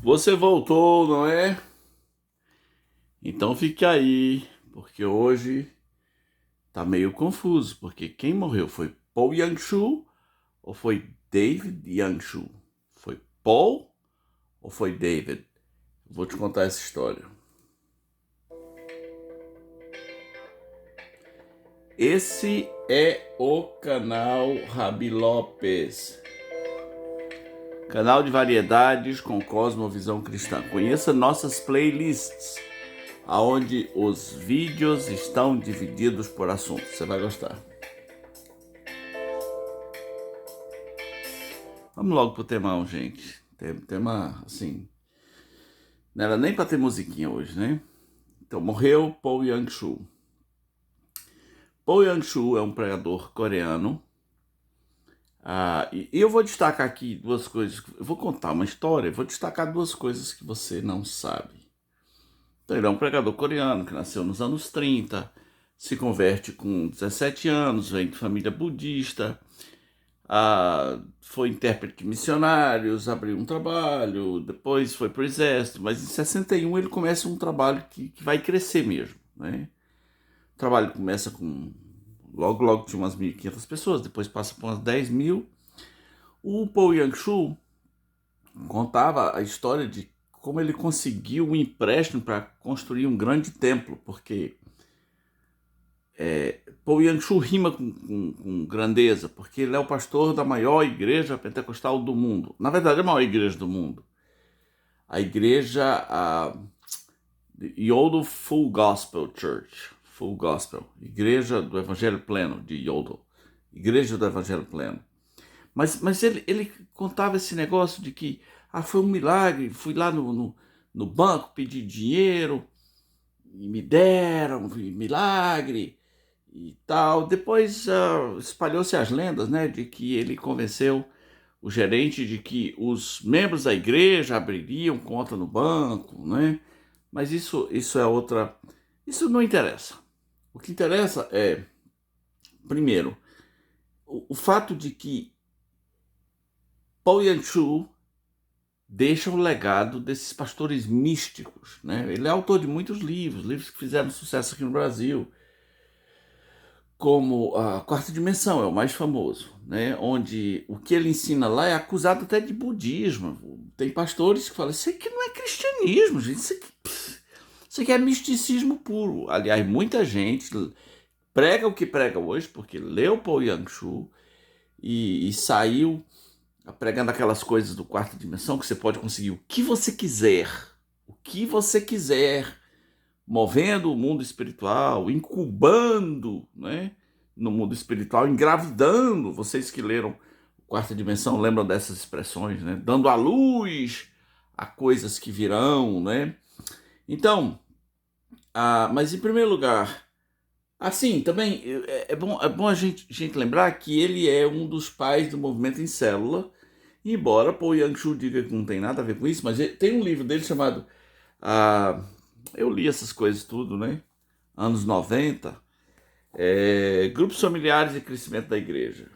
Você voltou, não é? Então fique aí, porque hoje tá meio confuso, porque quem morreu foi Paul Yang-shu ou foi David Yang-shu? Foi Paul ou foi David? Vou te contar essa história. Esse é o canal Rabi Lopes, canal de variedades com cosmovisão cristã. Conheça nossas playlists, aonde os vídeos estão divididos por assuntos. Você vai gostar. Vamos logo pro temão, gente. Tema, assim, não era nem pra ter musiquinha hoje, né? Então, morreu Paul Yang-shu. Paul Yang-shu é um pregador coreano. E eu vou destacar aqui duas coisas. Eu vou contar uma história, vou destacar duas coisas que você não sabe. Então, ele é um pregador coreano que nasceu nos anos 30, se converte com 17 anos, vem de família budista, foi intérprete de missionários, abriu um trabalho, depois foi para o exército, mas em 61 ele começa um trabalho que vai crescer mesmo, né? O trabalho começa com, logo tinha umas 1.500 pessoas, depois passa por umas 10.000. O Paul Yang-shu contava a história de como ele conseguiu um empréstimo para construir um grande templo, porque Paul Yang-shu rima com grandeza, porque ele é o pastor da maior igreja pentecostal do mundo. Na verdade, é a maior igreja do mundo. A igreja Yodel Full Gospel Church. Full Gospel. Igreja do Evangelho Pleno de Yodel. Igreja do Evangelho Pleno. Mas ele contava esse negócio de que foi um milagre, fui lá no banco pedir dinheiro, e me deram, milagre e tal. Depois espalhou-se as lendas, né, de que ele convenceu o gerente de que os membros da igreja abririam conta no banco, né? Mas isso é outra. Isso não interessa. O que interessa é, primeiro, o fato de que Paul Yang-shu deixa um legado desses pastores místicos, né? Ele é autor de muitos livros que fizeram sucesso aqui no Brasil, como a Quarta Dimensão, é o mais famoso, né? Onde o que ele ensina lá é acusado até de budismo. Tem pastores que falam, isso aqui não é cristianismo, gente, isso aqui é misticismo puro. Aliás, muita gente prega o que prega hoje, porque leu Paul Yang-shu e saiu pregando aquelas coisas do Quarta Dimensão, que você pode conseguir o que você quiser, movendo o mundo espiritual, incubando, né, no mundo espiritual, engravidando. Vocês que leram Quarta Dimensão lembram dessas expressões, né? Dando à luz a coisas que virão, né? Então, mas em primeiro lugar, assim, também é bom a gente lembrar que ele é um dos pais do movimento em célula, embora Paul Yang-shu diga que não tem nada a ver com isso, mas tem um livro dele chamado eu li essas coisas tudo, né? Anos 90, Grupos Familiares e Crescimento da Igreja.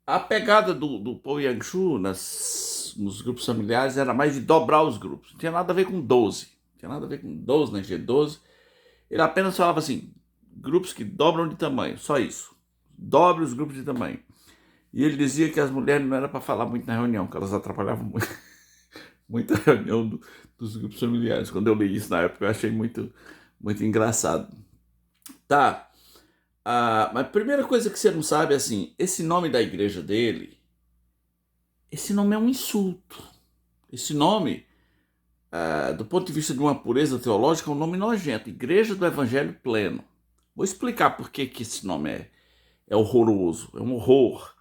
A pegada do Paul Yang-shu nos grupos familiares era mais de dobrar os grupos. Não tinha nada a ver com 12. Não tinha nada a ver com 12, né? G12. Ele apenas falava assim, grupos que dobram de tamanho, só isso. Dobre os grupos de tamanho. E ele dizia que as mulheres não era para falar muito na reunião, que elas atrapalhavam muito, muita reunião dos grupos familiares. Quando eu li isso na época, eu achei muito, muito engraçado. Tá. Mas a primeira coisa que você não sabe é assim, esse nome da igreja dele, esse nome é um insulto. Esse nome, do ponto de vista de uma pureza teológica, é um nome nojento. Igreja do Evangelho Pleno. Vou explicar por que esse nome é horroroso, é um horror.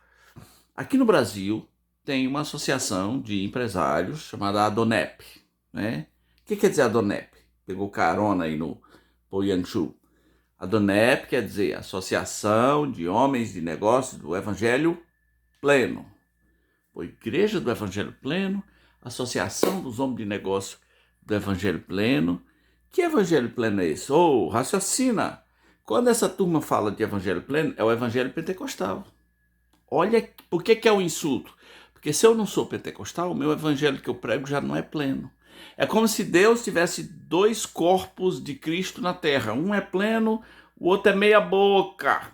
Aqui no Brasil tem uma associação de empresários chamada Adonep, né? O que quer dizer Adonep? Pegou carona aí no Paul Yang-shu. Adonep quer dizer Associação de Homens de Negócios do Evangelho Pleno. A Igreja do Evangelho Pleno, Associação dos Homens de Negócio do Evangelho Pleno. Que Evangelho Pleno é esse? Raciocina! Quando essa turma fala de Evangelho Pleno, é o Evangelho Pentecostal. Olha, por que é um insulto? Porque se eu não sou pentecostal, o meu evangelho que eu prego já não é pleno. É como se Deus tivesse dois corpos de Cristo na terra. Um é pleno, o outro é meia boca.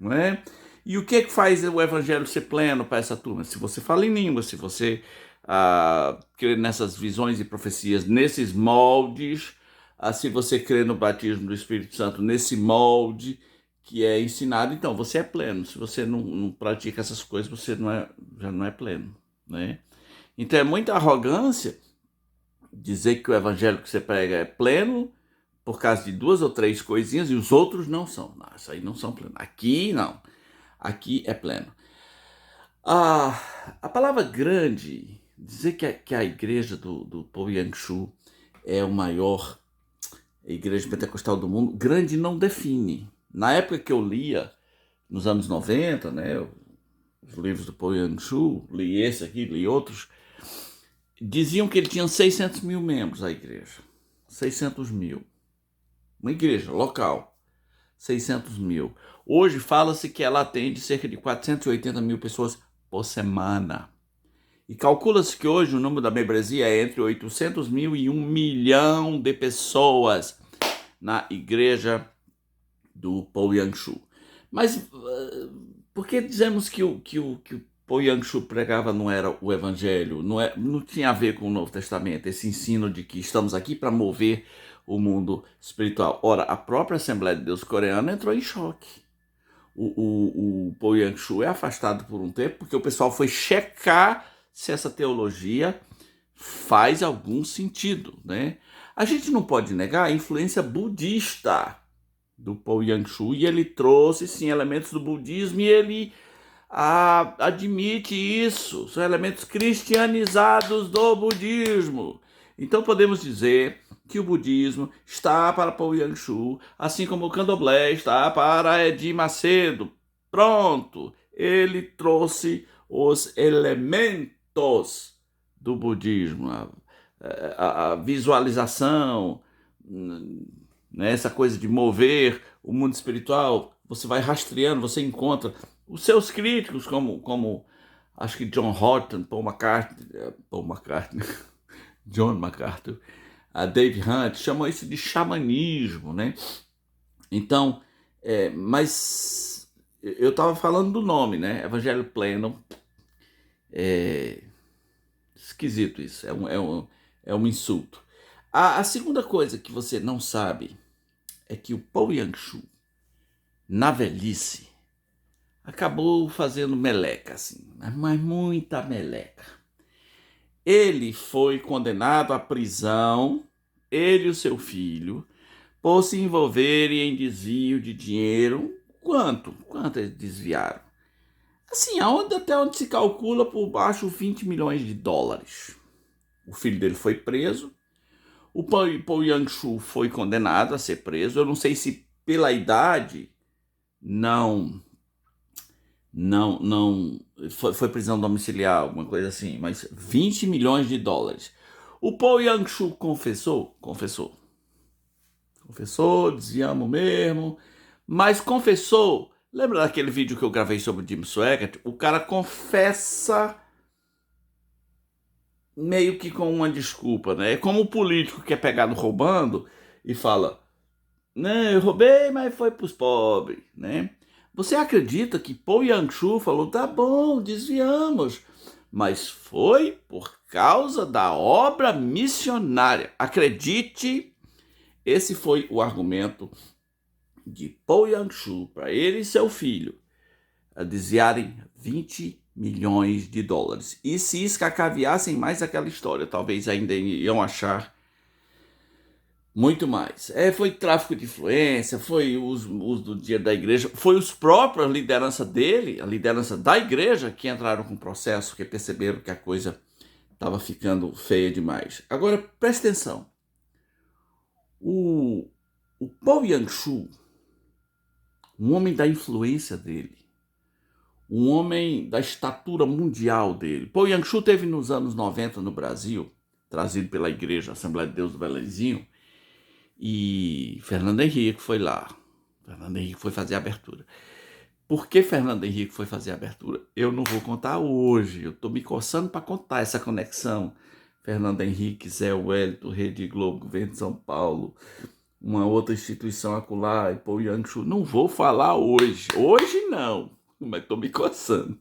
Não é? E o que faz o evangelho ser pleno para essa turma? Se você fala em língua, se você crê nessas visões e profecias, nesses moldes, se você crê no batismo do Espírito Santo, nesse molde que é ensinado, então você é pleno. Se você não pratica essas coisas, você já não é pleno. Né? Então é muita arrogância dizer que o evangelho que você prega é pleno por causa de 2 ou 3 coisinhas e os outros não são. Não, isso aí não são plenos. Aqui não. Aqui é pleno. A palavra grande, dizer que a igreja do Paul Yang-Shu é a maior igreja pentecostal do mundo, grande não define. Na época que eu lia, nos anos 90, né, os livros do Paul Yang-Shu, li esse aqui, li outros, diziam que ele tinha 600 mil membros, a igreja. 600 mil. Uma igreja local. 600 mil. Hoje fala-se que ela atende cerca de 480 mil pessoas por semana. E calcula-se que hoje o número da membresia é entre 800 mil e 1 milhão de pessoas na igreja do Paul Yang-Shu. Mas por que dizemos que o Paul Yang-Shu pregava não era o evangelho? Não tinha a ver com o Novo Testamento, esse ensino de que estamos aqui para mover o mundo espiritual. Ora, a própria Assembleia de Deus coreana entrou em choque. O Paul Yang-Shu é afastado por um tempo porque o pessoal foi checar se essa teologia faz algum sentido, né? A gente não pode negar a influência budista do Paul Yang-Shu, e ele trouxe, sim, elementos do budismo, e ele admite isso, são elementos cristianizados do budismo. Então podemos dizer que o budismo está para Paul Yang-Shu, assim como o candomblé está para Edir Macedo. Pronto, ele trouxe os elementos do budismo, a visualização, né, essa coisa de mover o mundo espiritual. Você vai rastreando, você encontra os seus críticos, como acho que John Horton, Paul McCartney, John MacArthur, a Dave Hunt, chamam isso de xamanismo, né? Então, mas eu estava falando do nome, né? Evangelho pleno. Esquisito isso, é um insulto. A segunda coisa que você não sabe é que o Paul Yang-Shu, na velhice, acabou fazendo meleca, assim, mas muita meleca. Ele foi condenado à prisão, ele e o seu filho, por se envolverem em desvio de dinheiro. Quanto eles desviaram? Assim, até onde se calcula por baixo 20 milhões de dólares. O filho dele foi preso. O Paul Yang-Shu foi condenado a ser preso. Eu não sei se pela idade foi prisão domiciliar, alguma coisa assim, mas 20 milhões de dólares. O Paul Yang-Shu confessou, desviamos mesmo, mas confessou. Lembra daquele vídeo que eu gravei sobre o Jim Swaggart? O cara confessa meio que com uma desculpa, né? É como o político que é pegado roubando e fala, né, eu roubei, mas foi pros pobres, né? Você acredita que Paul Yang-Shu falou, tá bom, desviamos, mas foi por causa da obra missionária. Acredite, esse foi o argumento de Paul Yang-Shu para ele e seu filho desviarem 20 milhões de dólares. E se escacaviassem mais aquela história, talvez ainda iam achar muito mais. Foi tráfico de influência, foi uso do dinheiro da igreja, foi os próprios, a liderança dele, a liderança da igreja, que entraram com o processo, que perceberam que a coisa estava ficando feia demais. Agora, preste atenção. O Paul Yang-Shu, um homem da influência dele, um homem da estatura mundial dele. Paul Yang-Shu teve nos anos 90 no Brasil, trazido pela igreja Assembleia de Deus do Belenzinho, e Fernando Henrique foi lá. Fernando Henrique foi fazer a abertura. Por que Fernando Henrique foi fazer a abertura? Eu não vou contar hoje. Eu estou me coçando para contar essa conexão. Fernando Henrique, Zé Wellington, Rede Globo, Governo de São Paulo, uma outra instituição acolá, e Paul Yang-Shu. Não vou falar hoje. Hoje não, mas estou me coçando.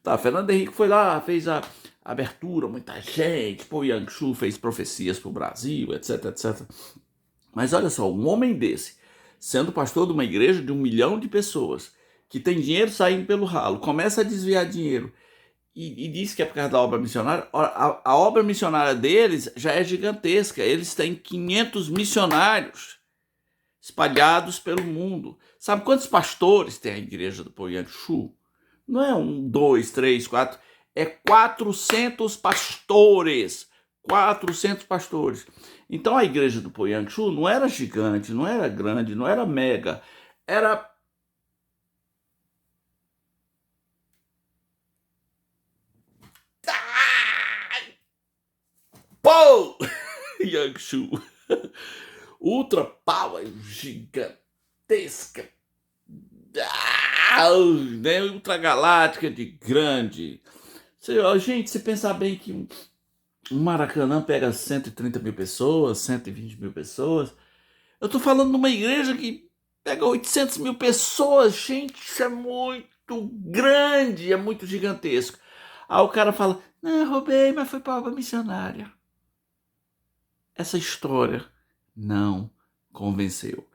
Tá, Fernando Henrique foi lá, fez a abertura, muita gente. Paul Yang-Shu fez profecias para o Brasil, etc, etc. Mas olha só, um homem desse, sendo pastor de uma igreja de 1 milhão de pessoas, que tem dinheiro saindo pelo ralo, começa a desviar dinheiro e diz que é por causa da obra missionária. A obra missionária deles já é gigantesca. Eles têm 500 missionários espalhados pelo mundo. Sabe quantos pastores tem a igreja do Paul Yang-Shu? Não é 1, 2, 3, 4. É 400 pastores. 400 pastores. Então a igreja do Paul Yang-Shu não era gigante, não era grande, não era mega. Era... Paul Yang-Shu. Ultra power gigantesca. Né? Ultra galáctica de grande. Gente, se pensar bem que um Maracanã pega 130 mil pessoas, 120 mil pessoas. Eu tô falando de uma igreja que pega 800 mil pessoas. Gente, isso é muito grande, é muito gigantesco. Aí o cara fala, não, roubei, mas foi para obra missionária. Essa história não convenceu.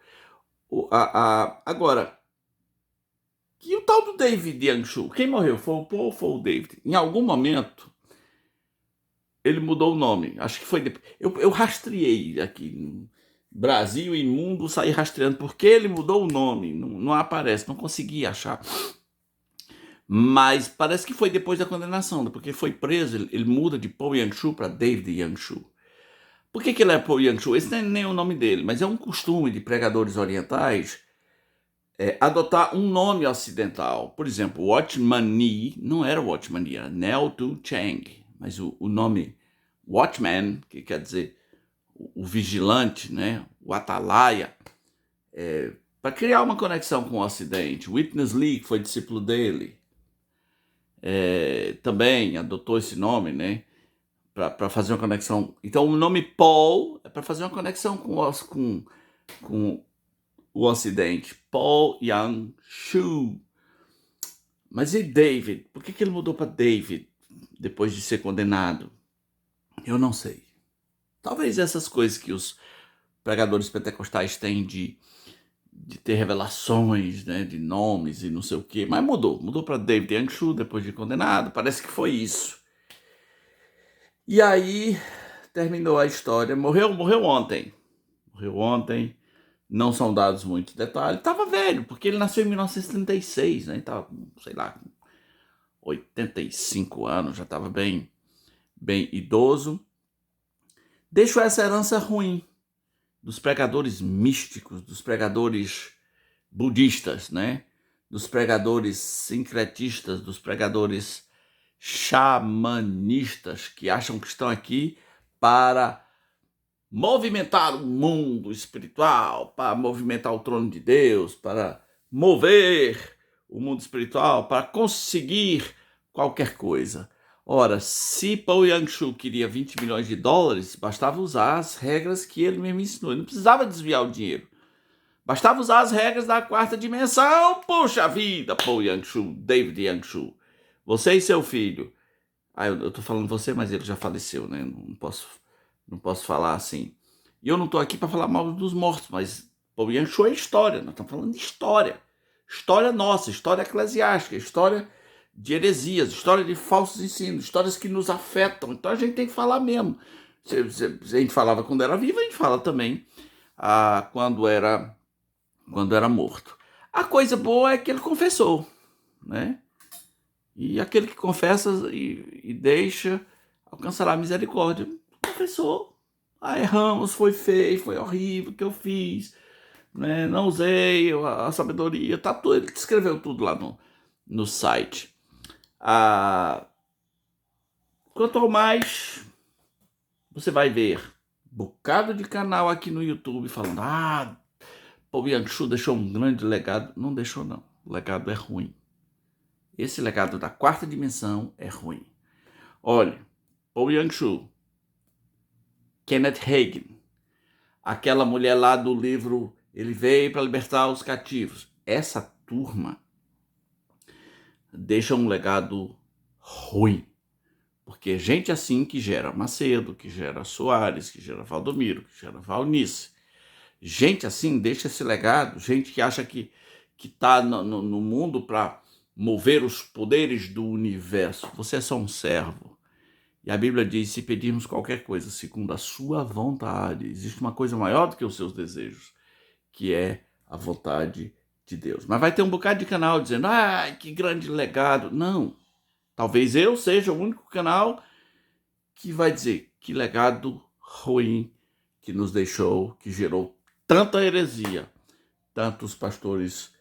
Agora, e o tal do David Yang-Shu? Quem morreu? Foi o Paul ou foi o David? Em algum momento, ele mudou o nome. Acho que foi depois. Eu rastreei aqui no Brasil Imundo, saí rastreando porque ele mudou o nome. Não aparece, não consegui achar. Mas parece que foi depois da condenação, porque foi preso, ele muda de Paul Yang-Shu para David Yang-Shu. Por que ele é Paul Yang-Shu? Esse não é nem o nome dele, mas é um costume de pregadores orientais adotar um nome ocidental. Por exemplo, Watchman Nee não era Watchman Nee, era Neo Tu Chang. Mas o nome Watchman, que quer dizer o vigilante, né? O atalaia, para criar uma conexão com o Ocidente. Witness Lee, que foi discípulo dele, também adotou esse nome, né? Para fazer uma conexão. Então o nome Paul é para fazer uma conexão com o Ocidente. Paul Yang-Shu. Mas e David? Por que ele mudou para David depois de ser condenado? Eu não sei. Talvez essas coisas que os pregadores pentecostais têm de ter revelações, né, de nomes e não sei o quê. Mas mudou para David Yang-Shu depois de condenado. Parece que foi isso. E aí terminou a história. Morreu ontem. Morreu ontem. Não são dados muitos detalhes. Estava velho, porque ele nasceu em 1936, né? Estava, sei lá, com 85 anos, já estava bem idoso. Deixou essa herança ruim dos pregadores místicos, dos pregadores budistas, né? Dos pregadores sincretistas, dos pregadores xamanistas que acham que estão aqui para movimentar o mundo espiritual, para movimentar o trono de Deus, para mover o mundo espiritual, para conseguir qualquer coisa. Ora, se Paul Yang-Shu queria 20 milhões de dólares, bastava usar as regras que ele mesmo ensinou. Ele não precisava desviar o dinheiro. Bastava usar as regras da quarta dimensão. Puxa vida, Paul Yang-Shu, David Yang-Shu. Você e seu filho. Eu tô falando você, mas ele já faleceu, né? Não posso falar assim. E eu não estou aqui para falar mal dos mortos, mas Paul Yang-Shu é história. Nós estamos falando de história. História nossa, história eclesiástica, história de heresias, história de falsos ensinos, histórias que nos afetam. Então a gente tem que falar mesmo. Se a gente falava quando era vivo, a gente fala também quando era morto. A coisa boa é que ele confessou, né? E aquele que confessa e deixa alcançará a misericórdia. Confessou. Erramos, foi feio, foi horrível o que eu fiz, né? Não usei a sabedoria, tá tudo. Ele escreveu tudo lá no site. Quanto ao mais, você vai ver bocado de canal aqui no YouTube falando: Paul Yang-Shu deixou um grande legado. Não deixou, não. o legado é ruim. Esse legado da quarta dimensão é ruim. Olha, Paul Yang-Shu, Kenneth Hagin, aquela mulher lá do livro Ele Veio para Libertar os Cativos. Essa turma deixa um legado ruim. Porque gente assim que gera Macedo, que gera Soares, que gera Valdomiro, que gera Valnice. Gente assim deixa esse legado. Gente que acha que está no mundo para mover os poderes do universo. Você é só um servo. E a Bíblia diz, se pedirmos qualquer coisa segundo a sua vontade, existe uma coisa maior do que os seus desejos, que é a vontade de Deus. Mas vai ter um bocado de canal dizendo, que grande legado. Não. Talvez eu seja o único canal que vai dizer que legado ruim que nos deixou, que gerou tanta heresia, tantos pastores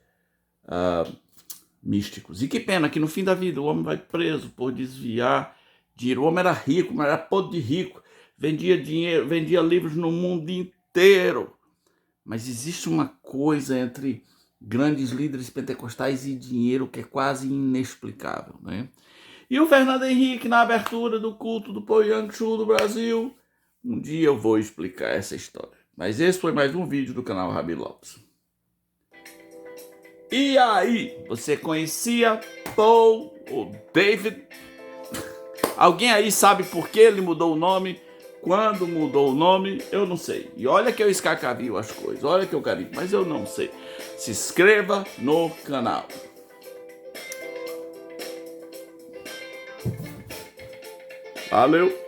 místicos. E que pena que no fim da vida o homem vai preso por desviar dinheiro. O homem era rico, mas era podre de rico. Vendia dinheiro, vendia livros no mundo inteiro. Mas existe uma coisa entre grandes líderes pentecostais e dinheiro que é quase inexplicável, né? E o Fernando Henrique, na abertura do culto do Paul Yang-Shu do Brasil, um dia eu vou explicar essa história. Mas esse foi mais um vídeo do canal Rabi Lopes. E aí, você conhecia Paul ou David? Alguém aí sabe por que ele mudou o nome? Quando mudou o nome, eu não sei. E olha que eu escacavio as coisas, olha que eu carinho, mas eu não sei. Se inscreva no canal. Valeu!